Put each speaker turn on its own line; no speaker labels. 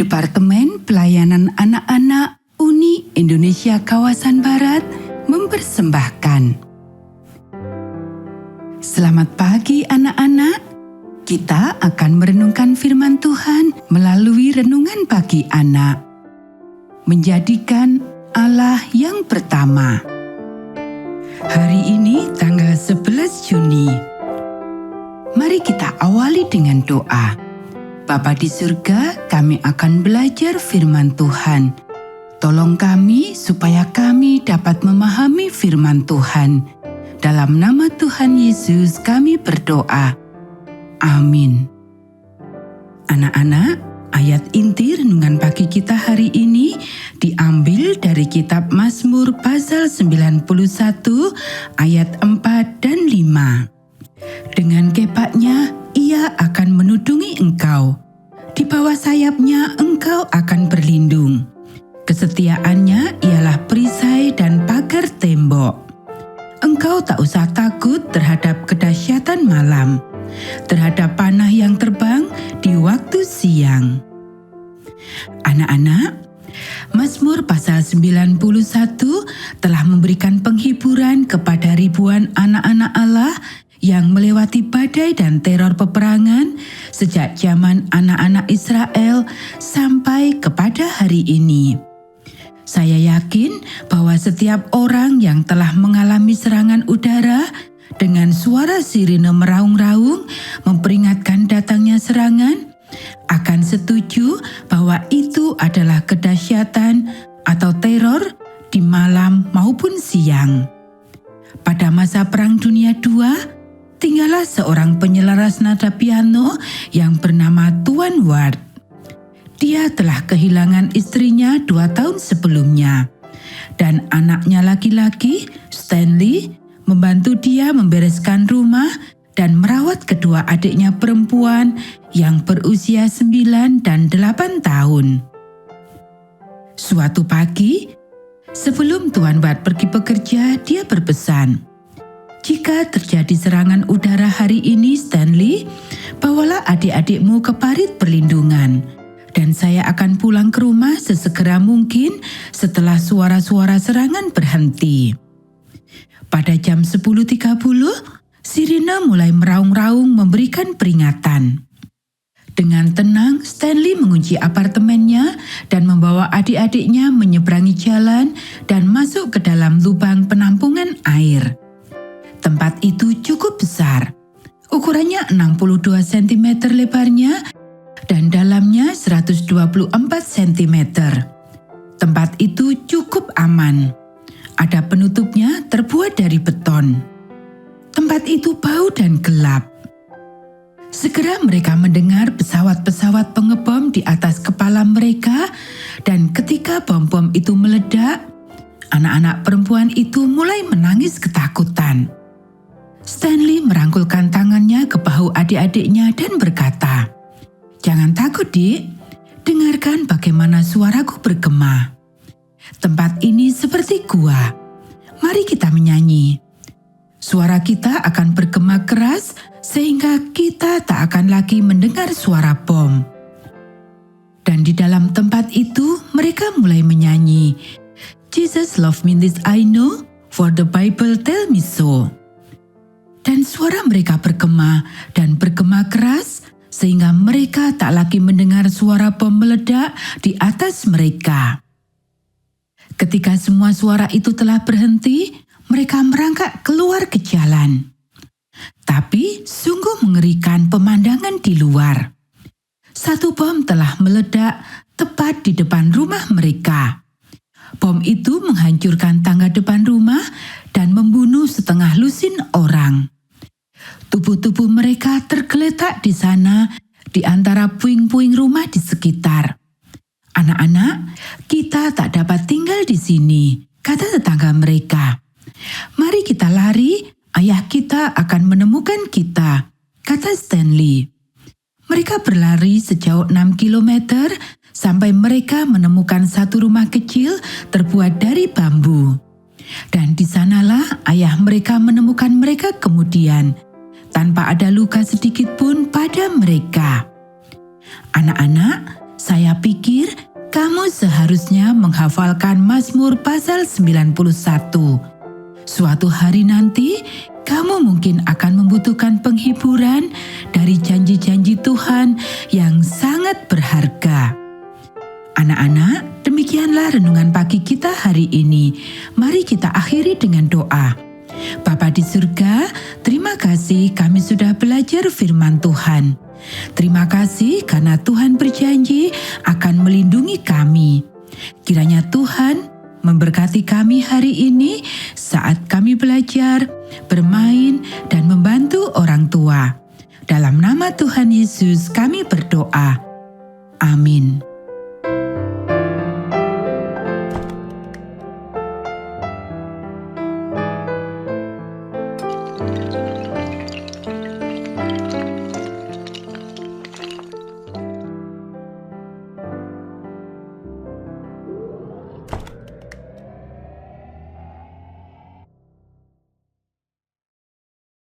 Departemen Pelayanan Anak-anak Uni Indonesia Kawasan Barat mempersembahkan. Selamat pagi anak-anak. Kita akan merenungkan firman Tuhan melalui renungan pagi anak. Menjadikan Allah yang pertama. Hari ini tanggal 11 Juni. Mari kita awali dengan doa. Bapa di surga, kami akan belajar firman Tuhan. Tolong kami supaya kami dapat memahami firman Tuhan. Dalam nama Tuhan Yesus kami berdoa. Amin. Anak-anak, ayat inti renungan pagi kita hari ini diambil dari kitab Mazmur pasal 91 ayat 4 dan 5. Dengan kepaknya ia akan menudungi engkau. Di bawah sayapnya engkau akan berlindung. Kesetiaannya ialah perisai dan pagar tembok. Engkau tak usah takut terhadap kedahsyatan malam, terhadap panah yang terbang di waktu siang. Anak-anak, Mazmur pasal 91 telah memberikan penghiburan kepada ribuan anak-anak Allah yang melewati badai dan teror peperangan sejak zaman anak-anak Israel sampai kepada hari ini. Saya yakin bahwa setiap orang yang telah mengalami serangan udara dengan suara sirine meraung-raung memperingatkan datangnya serangan akan setuju bahwa itu adalah kedahsyatan atau teror di malam maupun siang. Pada masa Perang Dunia II, tinggallah seorang penyelaras nada piano yang bernama Tuan Ward. Dia telah kehilangan istrinya 2 tahun sebelumnya, dan anaknya laki-laki, Stanley, membantu dia membereskan rumah dan merawat kedua adiknya perempuan yang berusia 9 dan 8 tahun. Suatu pagi, sebelum Tuan Ward pergi bekerja, dia berpesan, "Jika terjadi serangan udara hari ini, Stanley, bawalah adik-adikmu ke parit perlindungan, dan saya akan pulang ke rumah sesegera mungkin setelah suara-suara serangan berhenti." Pada jam 10.30, sirine mulai meraung-raung memberikan peringatan. Dengan tenang, Stanley mengunci apartemennya dan membawa adik-adiknya menyeberangi jalan dan masuk ke dalam lubang penampungan air. Tempat itu cukup besar, ukurannya 62 cm lebarnya dan dalamnya 124 cm. Tempat itu cukup aman. Ada penutupnya terbuat dari beton. Tempat itu bau dan gelap. Segera mereka mendengar pesawat-pesawat pengebom di atas kepala mereka, dan ketika bom-bom itu meledak, anak-anak perempuan itu mulai menangis ketakutan. Stanley merangkulkan tangannya ke bahu adik-adiknya dan berkata, "Jangan takut, Dik. Dengarkan bagaimana suaraku bergema. Tempat ini seperti gua. Mari kita menyanyi. Suara kita akan bergema keras sehingga kita tak akan lagi mendengar suara bom." Dan di dalam tempat itu mereka mulai menyanyi, "Jesus love me this I know, for the Bible tell me so." Dan suara mereka bergema dan bergema keras sehingga mereka tak lagi mendengar suara bom meledak di atas mereka. Ketika semua suara itu telah berhenti, mereka merangkak keluar ke jalan. Tapi sungguh mengerikan pemandangan di luar. Satu bom telah meledak tepat di depan rumah mereka. Bom itu menghancurkan tangga depan rumah dan membunuh setengah lusin orang. Tubuh-tubuh mereka tergeletak di sana di antara puing-puing rumah di sekitar. "Anak-anak, kita tak dapat tinggal di sini," kata tetangga mereka. "Mari kita lari, ayah kita akan menemukan kita," kata Stanley. Mereka berlari sejauh 6 kilometer sampai mereka menemukan satu rumah kecil terbuat dari bambu. Dan di sanalah ayah mereka menemukan mereka kemudian, tanpa ada luka sedikit pun pada mereka. Anak-anak, Saya pikir kamu seharusnya menghafalkan Mazmur pasal 91. Suatu hari nanti, kamu mungkin akan membutuhkan penghiburan dari janji-janji Tuhan yang sangat berharga. Anak-anak, demikianlah renungan pagi kita hari ini. Mari kita akhiri dengan doa. Bapa di surga, terima kasih kami sudah belajar firman Tuhan. Terima kasih karena Tuhan berjanji akan melindungi kami. Kiranya Tuhan memberkati kami hari ini saat kami belajar, bermain, dan membantu orang tua. Dalam nama Tuhan Yesus kami berdoa. Amin.